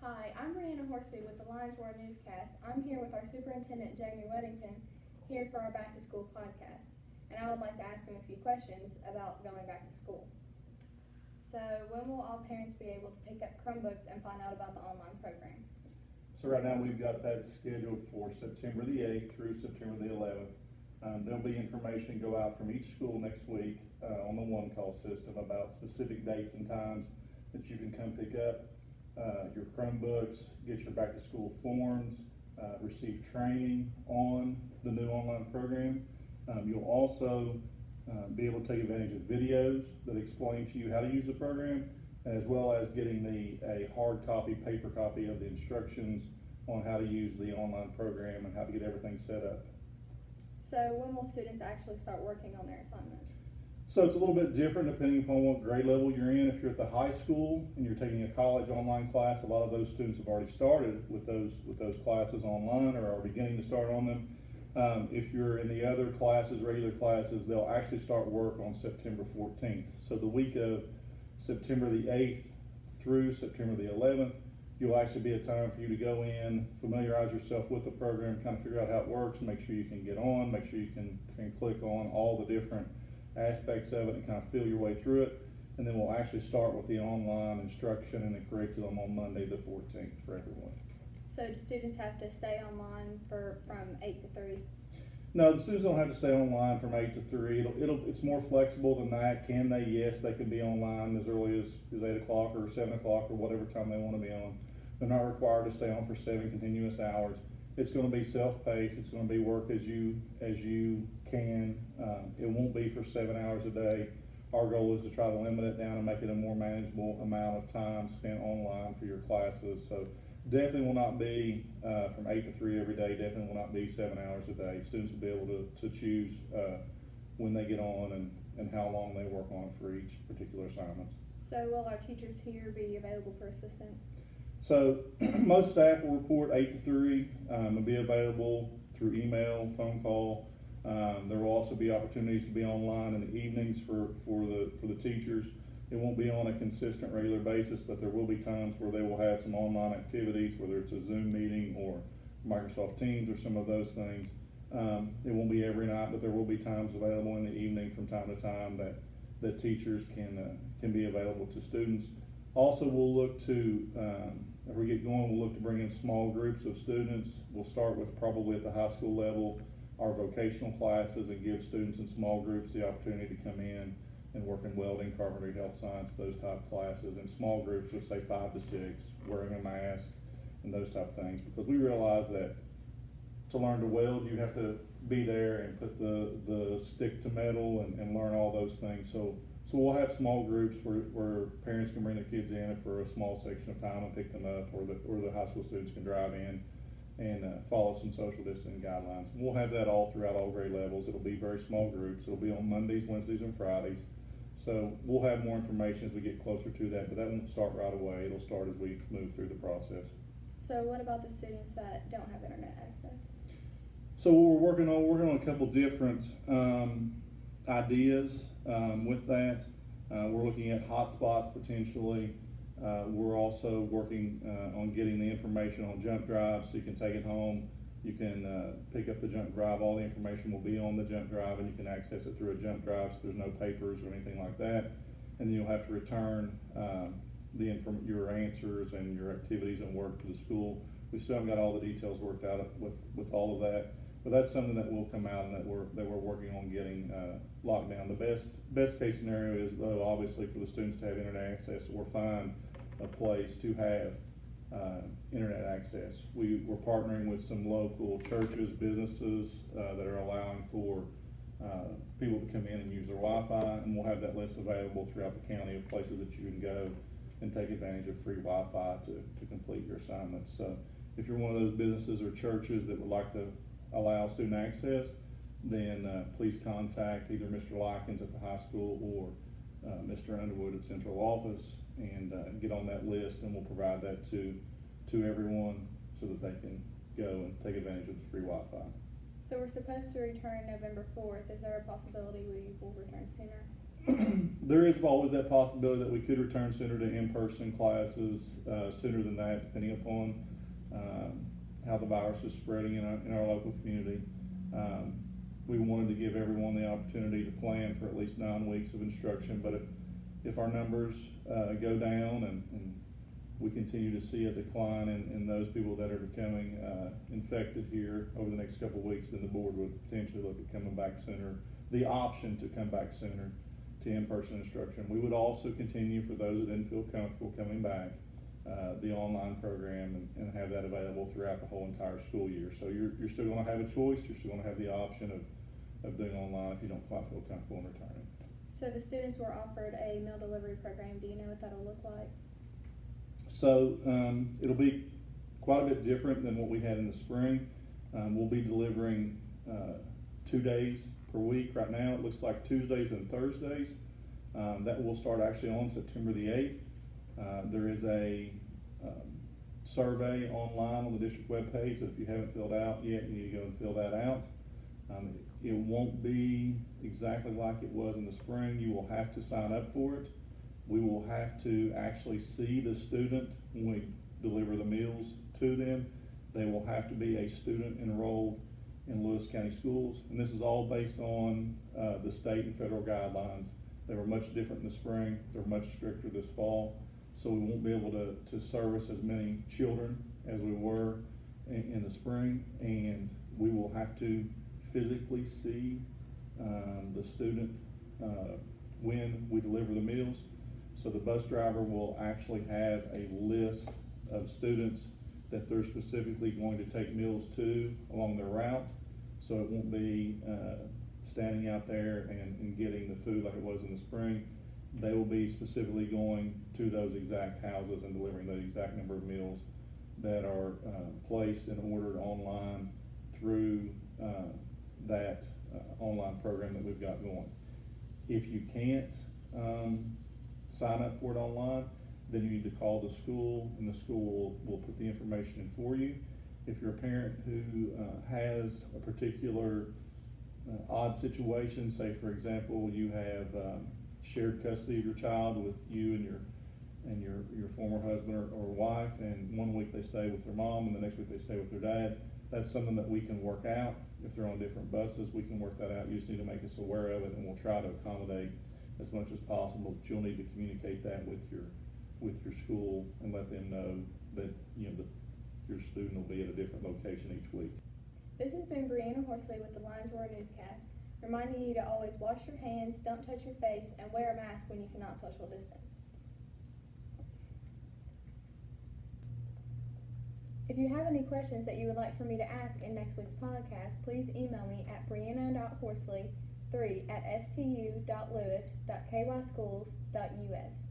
Hi, I'm Brianna Horsey with the Lions Roar Newscast. I'm here with our Superintendent Jamie Weddington here for our Back to School podcast. And I would like to ask him a few questions about going back to school. So when will all parents be able to pick up Chromebooks and find out about the online program? So right now we've got that scheduled for September the 8th through September the 11th. There'll be information go out from each school next week on the one call system about specific dates and times that you can come pick up your Chromebooks, get your back to school forms, receive training on the new online program. You'll also be able to take advantage of videos that explain to you how to use the program, as well as getting a hard copy, paper copy of the instructions on how to use the online program and how to get everything set up. So when will students actually start working on their assignments? So it's a little bit different depending upon what grade level you're in. If you're at the high school and you're taking a college online class, a lot of those students have already started with those classes online or are beginning to start on them. If you're in the other classes, regular classes, they'll actually start work on September 14th. So the week of September the 8th through September the 11th, you'll actually be a time for you to go in, familiarize yourself with the program, kind of figure out how it works, make sure you can get on, make sure you can click on all the different aspects of it and kind of feel your way through it. And then we'll actually start with the online instruction and the curriculum on Monday the 14th for everyone. So do students have to stay online from 8 to 3? No, the students don't have to stay online from 8 to 3. It's more flexible than that. Can they? Yes, they can be online as early as 8 o'clock or 7 o'clock or whatever time they want to be on. They're not required to stay on for 7 continuous hours. It's going to be self-paced. It's going to be work as you can. It won't be for 7 hours a day. Our goal is to try to limit it down and make it a more manageable amount of time spent online for your classes. So definitely will not be from 8 to 3 every day. Definitely will not be 7 hours a day. Students will be able to choose when they get on and how long they work on for each particular assignment. So will our teachers here be available for assistance? So most staff will report 8 to 3 and be available through email, phone call. There will also be opportunities to be online in the evenings for the teachers. It won't be on a consistent regular basis, but there will be times where they will have some online activities, whether it's a Zoom meeting or Microsoft Teams or some of those things. It won't be every night, but there will be times available in the evening from time to time that teachers can be available to students. Also, we'll look to, as we get going, we'll look to bring in small groups of students. We'll start with probably at the high school level, our vocational classes, and give students in small groups the opportunity to come in and work in welding, carpentry, health science, those type of classes in small groups of say 5 to 6, wearing a mask and those type of things, because we realize that to learn to weld, you have to be there and put the stick to metal and learn all those things. So we'll have small groups where parents can bring their kids in for a small section of time and pick them up, or the high school students can drive in and follow some social distancing guidelines. And we'll have that all throughout all grade levels. It'll be very small groups. It'll be on Mondays, Wednesdays, and Fridays. So we'll have more information as we get closer to that, but that won't start right away. It'll start as we move through the process. So what about the students that don't have internet access? So what we're working on a couple different ideas with that. We're looking at hotspots potentially. We're also working on getting the information on jump drive so you can take it home. You can pick up the jump drive. All the information will be on the jump drive and you can access it through a jump drive, so there's no papers or anything like that. And then you'll have to return your answers and your activities and work to the school. We still haven't got all the details worked out with all of that, but that's something that will come out and that we're working on getting locked down. The best case scenario is, though, obviously for the students to have internet access or find a place to have internet access. We're partnering with some local churches, businesses that are allowing for people to come in and use their Wi-Fi, and we'll have that list available throughout the county of places that you can go and take advantage of free Wi-Fi to complete your assignments. So if you're one of those businesses or churches that would like to allow student access, then please contact either Mr. Likens at the high school or Mr. Underwood at central office and get on that list, and we'll provide that to everyone so that they can go and take advantage of the free Wi-Fi. So we're supposed to return November 4th. Is there a possibility we will return sooner? there is always that possibility that we could return sooner to in-person classes, sooner than that, depending upon, how the virus is spreading in our local community. We wanted to give everyone the opportunity to plan for at least 9 weeks of instruction, but if our numbers, go down and we continue to see a decline in those people that are becoming, infected here over the next couple of weeks, then the board would potentially look at coming back sooner, the option to come back sooner to in-person instruction. We would also continue, for those that didn't feel comfortable coming back, the online program and have that available throughout the whole entire school year. So you're still gonna have a choice, you're still gonna have the option of doing online if you don't quite feel comfortable in returning. So the students were offered a meal delivery program. Do you know what that'll look like? So, it'll be quite a bit different than what we had in the spring. We'll be delivering, 2 days per week. Right now, it looks like Tuesdays and Thursdays. That will start actually on September the 8th. There is a, survey online on the district webpage that if you haven't filled out yet, you need to go and fill that out. It won't be exactly like it was in the spring. You will have to sign up for it. We will have to actually see the student when we deliver the meals to them. They will have to be a student enrolled in Lewis County Schools, and this is all based on the state and federal guidelines. They were much different in the spring. They're much stricter this fall, so we won't be able to service as many children as we were in the spring, and we will have to physically see the student when we deliver the meals. So the bus driver will actually have a list of students that they're specifically going to take meals to along their route. So it won't be standing out there and getting the food like it was in the spring. They will be specifically going to those exact houses and delivering the exact number of meals that are placed and ordered online through that online program that we've got going. If you can't sign up for it online, then you need to call the school, and the school will put the information in for you. If you're a parent who has a particular odd situation, say for example you have shared custody of your child with you and your former husband or wife, and 1 week they stay with their mom and the next week they stay with their dad, that's something that we can work out. If they're on different buses, we can work that out. You just need to make us aware of it, and we'll try to accommodate as much as possible. But you'll need to communicate that with your school and let them know that your student will be at a different location each week. This has been Brianna Horsley with the Lions Roar Newscast, reminding you to always wash your hands, don't touch your face, and wear a mask when you cannot social distance. If you have any questions that you would like for me to ask in next week's podcast, please email me at brianna.horsley3@stu.lewis.kyschools.us.